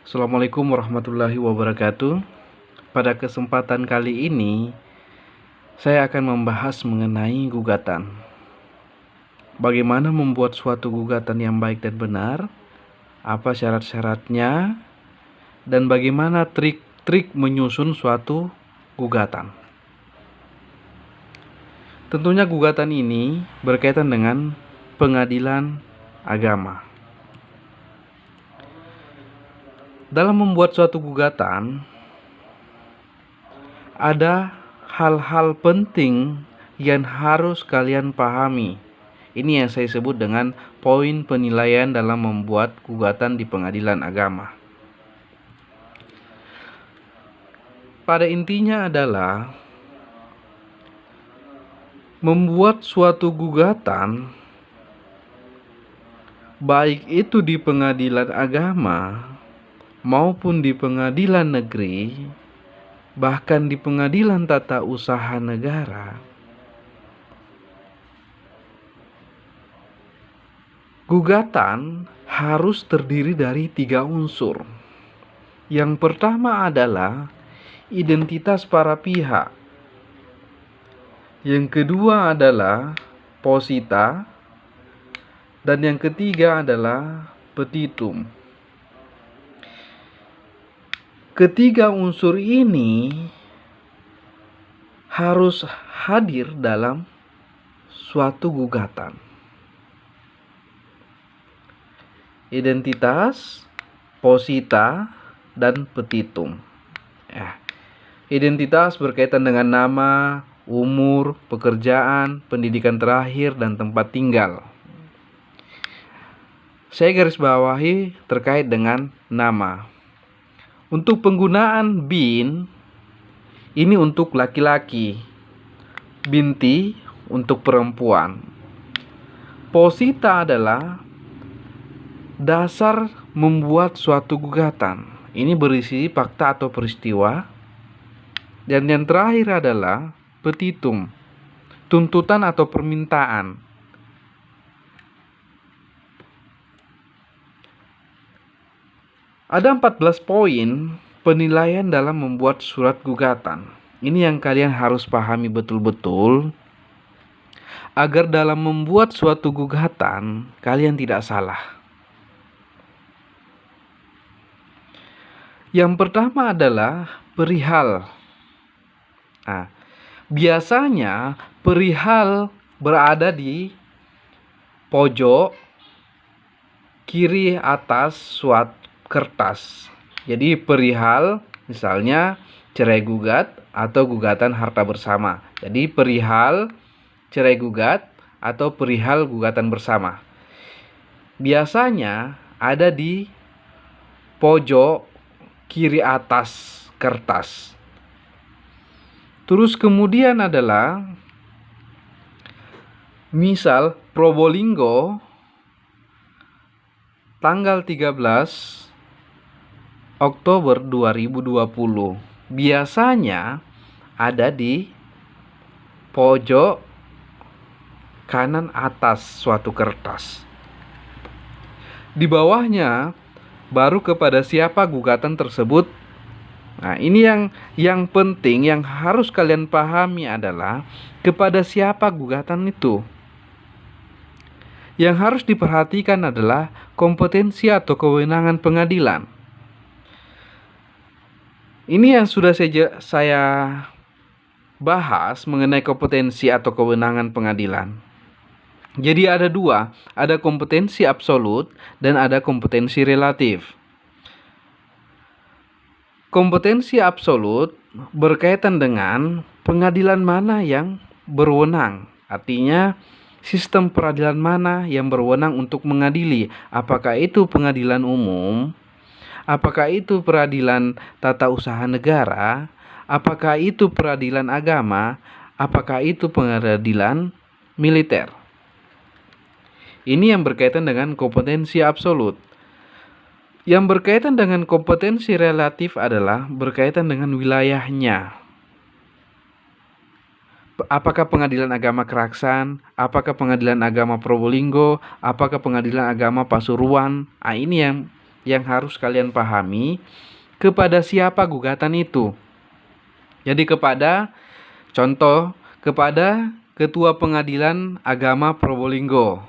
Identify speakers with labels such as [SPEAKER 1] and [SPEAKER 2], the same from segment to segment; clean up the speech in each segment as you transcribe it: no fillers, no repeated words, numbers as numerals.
[SPEAKER 1] Assalamualaikum warahmatullahi wabarakatuh. Pada kesempatan kali ini, saya akan membahas mengenai gugatan. Bagaimana membuat suatu gugatan yang baik dan benar, apa syarat-syaratnya, dan bagaimana trik-trik menyusun suatu gugatan. Tentunya gugatan ini berkaitan dengan pengadilan agama. Dalam membuat suatu gugatan, ada hal-hal penting yang harus kalian pahami. Ini yang saya sebut dengan poin penilaian dalam membuat gugatan di pengadilan agama. Pada intinya adalah membuat suatu gugatan, baik itu di pengadilan agama maupun di pengadilan negeri, bahkan di pengadilan tata usaha negara. Gugatan harus terdiri dari 3 unsur. Yang pertama adalah identitas para pihak. Yang kedua adalah posita. Dan yang ketiga adalah petitum. Ketiga unsur ini harus hadir dalam suatu gugatan. Identitas, posita, dan petitum. Identitas berkaitan dengan nama, umur, pekerjaan, pendidikan terakhir, dan tempat tinggal. Saya garis bawahi terkait dengan nama. Untuk penggunaan bin, ini untuk laki-laki, binti untuk perempuan. Posita adalah dasar membuat suatu gugatan. Ini berisi fakta atau peristiwa. Dan yang terakhir adalah petitum, tuntutan atau permintaan. Ada 14 poin penilaian dalam membuat surat gugatan. Ini yang kalian harus pahami betul-betul agar dalam membuat suatu gugatan kalian tidak salah. Yang pertama adalah perihal. Biasanya perihal berada di pojok kiri atas suatu kertas. Jadi perihal misalnya cerai gugat atau gugatan harta bersama. Jadi perihal cerai gugat atau perihal gugatan bersama. Biasanya ada di pojok kiri atas kertas. Terus kemudian adalah misal Probolinggo tanggal 13 Oktober 2020. Biasanya ada di pojok kanan atas suatu kertas. Di bawahnya baru kepada siapa gugatan tersebut. Ini yang penting yang harus kalian pahami adalah kepada siapa gugatan itu. Yang harus diperhatikan adalah kompetensi atau kewenangan pengadilan. Ini yang sudah saya bahas mengenai kompetensi atau kewenangan pengadilan. Jadi ada 2, ada kompetensi absolut dan ada kompetensi relatif. Kompetensi absolut berkaitan dengan pengadilan mana yang berwenang. Artinya sistem peradilan mana yang berwenang untuk mengadili. Apakah itu pengadilan umum? Apakah itu peradilan tata usaha negara? Apakah itu peradilan agama? Apakah itu pengadilan militer? Ini yang berkaitan dengan kompetensi absolut. Yang berkaitan dengan kompetensi relatif adalah berkaitan dengan wilayahnya. Apakah pengadilan agama Keraksan? Apakah pengadilan agama Probolinggo? Apakah pengadilan agama Pasuruan? Ini yang yang harus kalian pahami, kepada siapa gugatan itu. Jadi kepada Ketua Pengadilan Agama Probolinggo.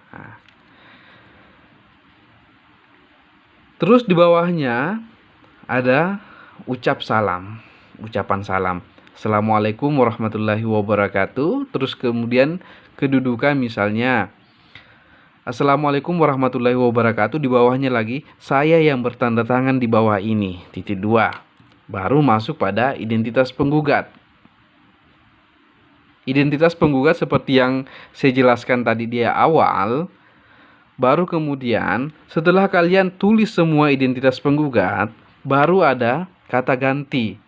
[SPEAKER 1] Nah, terus di bawahnya ada ucapan salam. Assalamualaikum warahmatullahi wabarakatuh. Terus kemudian kedudukan misalnya Assalamualaikum warahmatullahi wabarakatuh. Di bawahnya lagi saya yang bertanda tangan di bawah ini. Titik 2. Baru masuk pada identitas penggugat. Identitas penggugat seperti yang saya jelaskan tadi di awal. Baru kemudian setelah kalian tulis semua identitas penggugat, baru ada kata ganti.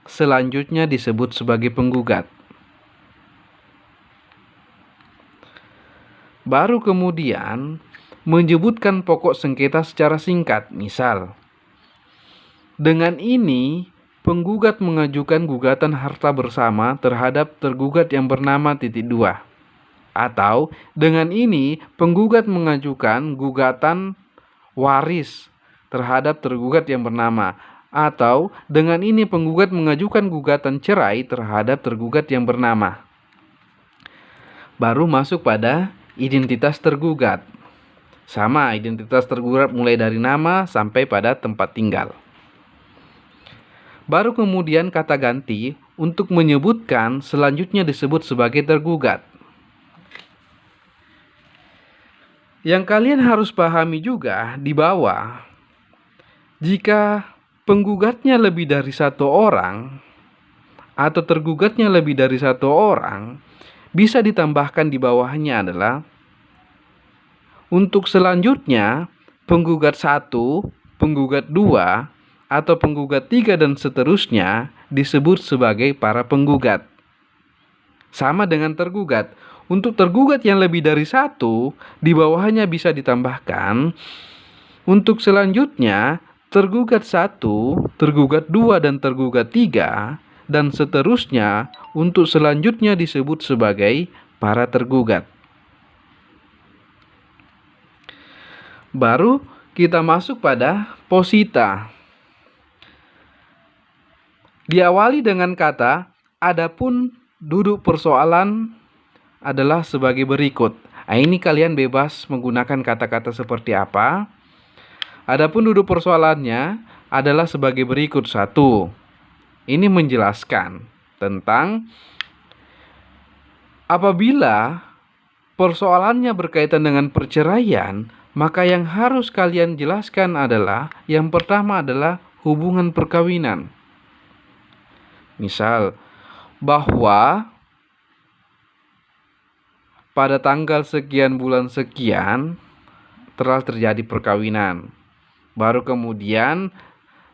[SPEAKER 1] Selanjutnya disebut sebagai penggugat. Baru kemudian menyebutkan pokok sengketa secara singkat. Misal, dengan ini penggugat mengajukan gugatan harta bersama terhadap tergugat yang bernama titik 2. Atau dengan ini penggugat mengajukan gugatan waris terhadap tergugat yang bernama. Atau dengan ini penggugat mengajukan gugatan cerai terhadap tergugat yang bernama. Baru masuk pada identitas tergugat. Sama, identitas tergugat mulai dari nama sampai pada tempat tinggal. Baru kemudian kata ganti untuk menyebutkan selanjutnya disebut sebagai tergugat. Yang kalian harus pahami juga di bawah, jika penggugatnya lebih dari 1 orang atau tergugatnya lebih dari 1 orang, bisa ditambahkan di bawahnya adalah untuk selanjutnya penggugat 1, penggugat 2, atau penggugat 3 dan seterusnya disebut sebagai para penggugat. Sama dengan tergugat. Untuk tergugat yang lebih dari 1, di bawahnya bisa ditambahkan untuk selanjutnya tergugat 1, tergugat 2, dan tergugat 3, dan seterusnya untuk selanjutnya disebut sebagai para tergugat. Baru kita masuk pada posita. Diawali dengan kata, adapun duduk persoalan adalah sebagai berikut. Nah, ini kalian bebas menggunakan kata-kata seperti apa. Adapun duduk persoalannya adalah sebagai berikut. 1. Ini menjelaskan tentang apabila persoalannya berkaitan dengan perceraian, maka yang harus kalian jelaskan adalah yang pertama adalah hubungan perkawinan. Misal, bahwa pada tanggal sekian bulan sekian telah terjadi perkawinan. Baru kemudian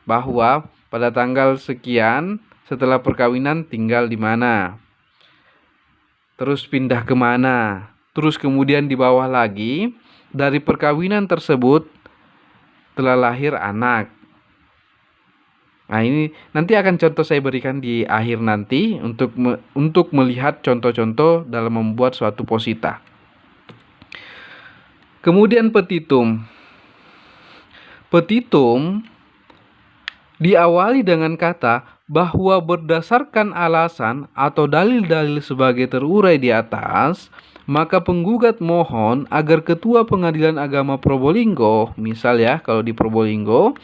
[SPEAKER 1] bahwa pada tanggal sekian setelah perkawinan tinggal di mana, terus pindah kemana, terus kemudian di bawah lagi dari perkawinan tersebut telah lahir anak. Nah, ini nanti akan contoh saya berikan di akhir nanti untuk melihat contoh-contoh dalam membuat suatu posita. Kemudian petitum. Petitum diawali dengan kata bahwa berdasarkan alasan atau dalil-dalil sebagai terurai di atas, maka penggugat mohon agar Ketua Pengadilan Agama Probolinggo, misal ya kalau di Probolinggo,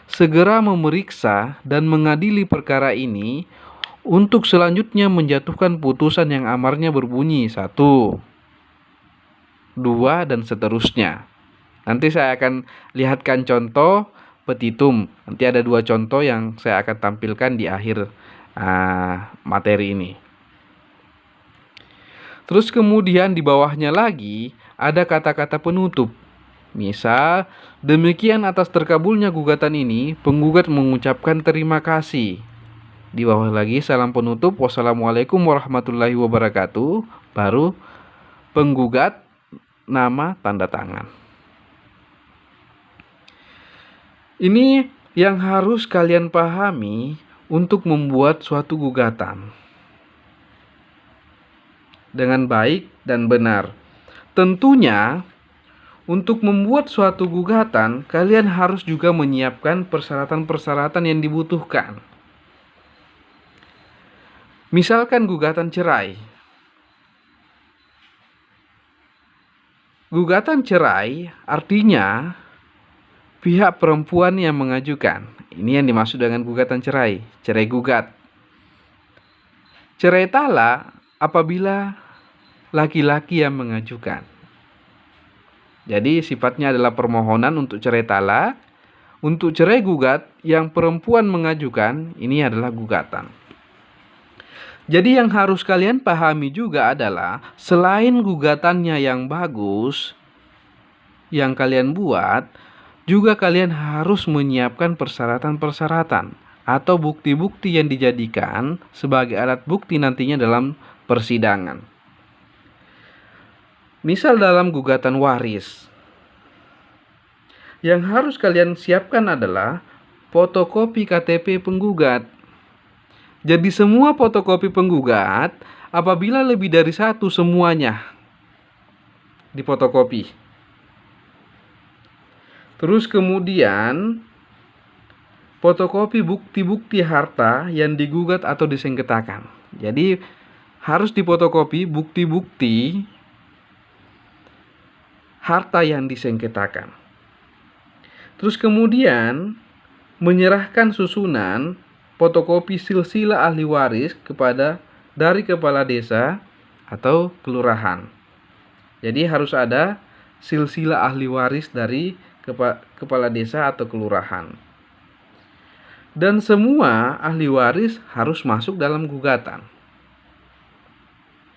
[SPEAKER 1] segera memeriksa dan mengadili perkara ini untuk selanjutnya menjatuhkan putusan yang amarnya berbunyi 1, 2, dan seterusnya. Nanti saya akan lihatkan contoh petitum. Nanti ada 2 contoh yang saya akan tampilkan di akhir materi ini. Terus kemudian di bawahnya lagi ada kata-kata penutup. Misal, demikian atas terkabulnya gugatan ini, penggugat mengucapkan terima kasih. Di bawah lagi salam penutup, wassalamualaikum warahmatullahi wabarakatuh. Baru penggugat, nama, tanda tangan. Ini yang harus kalian pahami untuk membuat suatu gugatan dengan baik dan benar. Tentunya Untuk membuat suatu gugatan, kalian harus juga menyiapkan persyaratan-persyaratan yang dibutuhkan. Misalkan gugatan cerai. Gugatan cerai artinya pihak perempuan yang mengajukan. Ini yang dimaksud dengan gugatan cerai, cerai gugat. Cerai talak apabila laki-laki yang mengajukan. Jadi sifatnya adalah permohonan untuk cerai talak. Untuk cerai gugat yang perempuan mengajukan, ini adalah gugatan. Jadi yang harus kalian pahami juga adalah selain gugatannya yang bagus yang kalian buat, juga kalian harus menyiapkan persyaratan-persyaratan atau bukti-bukti yang dijadikan sebagai alat bukti nantinya dalam persidangan. Misal dalam gugatan waris, yang harus kalian siapkan adalah fotokopi KTP penggugat. Jadi semua fotokopi penggugat, apabila lebih dari satu semuanya difotokopi. Terus kemudian fotokopi bukti-bukti harta yang digugat atau disengketakan. Jadi harus difotokopi bukti-bukti harta yang disengketakan. Terus kemudian menyerahkan susunan fotokopi silsilah ahli waris dari kepala desa atau kelurahan. Jadi harus ada silsilah ahli waris dari kepala desa atau kelurahan. Dan semua ahli waris harus masuk dalam gugatan.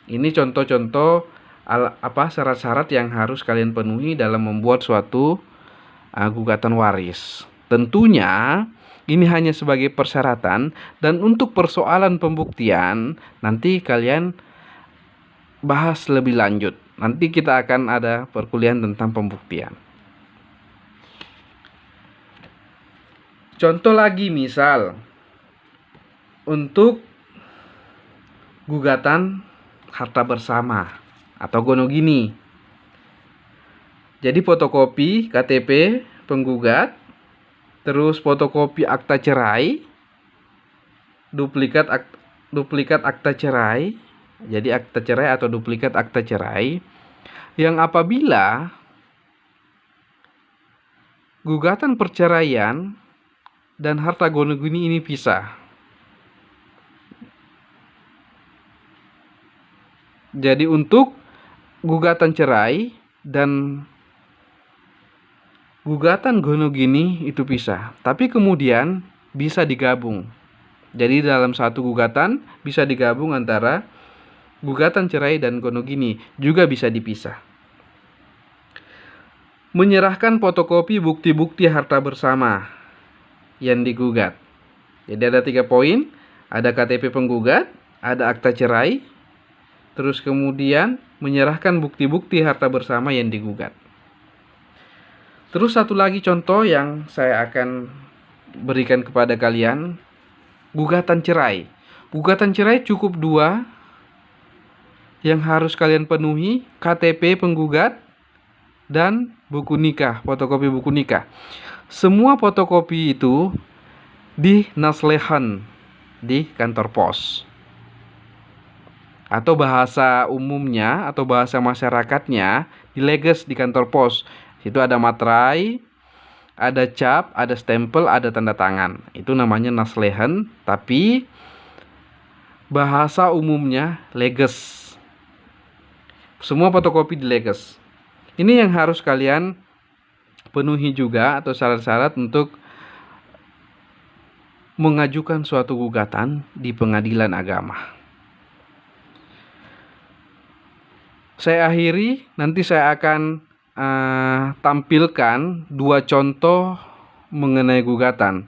[SPEAKER 1] Ini contoh-contoh syarat-syarat yang harus kalian penuhi dalam membuat suatu gugatan waris. Tentunya ini hanya sebagai persyaratan, dan untuk persoalan pembuktian nanti kalian bahas lebih lanjut. Nanti kita akan ada perkuliahan tentang pembuktian. Contoh lagi, misal untuk gugatan harta bersama atau gonogini. Jadi fotokopi KTP penggugat, terus fotokopi akta cerai, duplikat akta cerai. Jadi akta cerai atau duplikat akta cerai yang apabila gugatan perceraian dan harta gonogini ini pisah. Jadi untuk gugatan cerai dan gugatan gonogini itu pisah, tapi kemudian bisa digabung. Jadi dalam satu gugatan bisa digabung antara gugatan cerai dan gonogini, juga bisa dipisah. Menyerahkan fotokopi bukti-bukti harta bersama yang digugat. Jadi ada 3 poin, ada KTP penggugat, ada akta cerai, terus kemudian menyerahkan bukti-bukti harta bersama yang digugat. Terus satu lagi contoh yang saya akan berikan kepada kalian, gugatan cerai. Gugatan cerai cukup 2 yang harus kalian penuhi, KTP penggugat dan buku nikah, fotokopi buku nikah. Semua fotokopi itu dinaslehan di kantor pos. Atau bahasa umumnya atau bahasa masyarakatnya dileges di kantor pos. Itu ada materai, ada cap, ada stempel, ada tanda tangan. Itu namanya naslehan, tapi bahasa umumnya leges. Semua fotokopi dileges. Ini yang harus kalian penuhi juga atau syarat-syarat untuk mengajukan suatu gugatan di pengadilan agama. Saya akhiri, nanti saya akan tampilkan 2 contoh mengenai gugatan.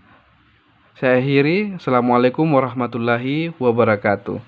[SPEAKER 1] Saya akhiri. Assalamualaikum warahmatullahi wabarakatuh.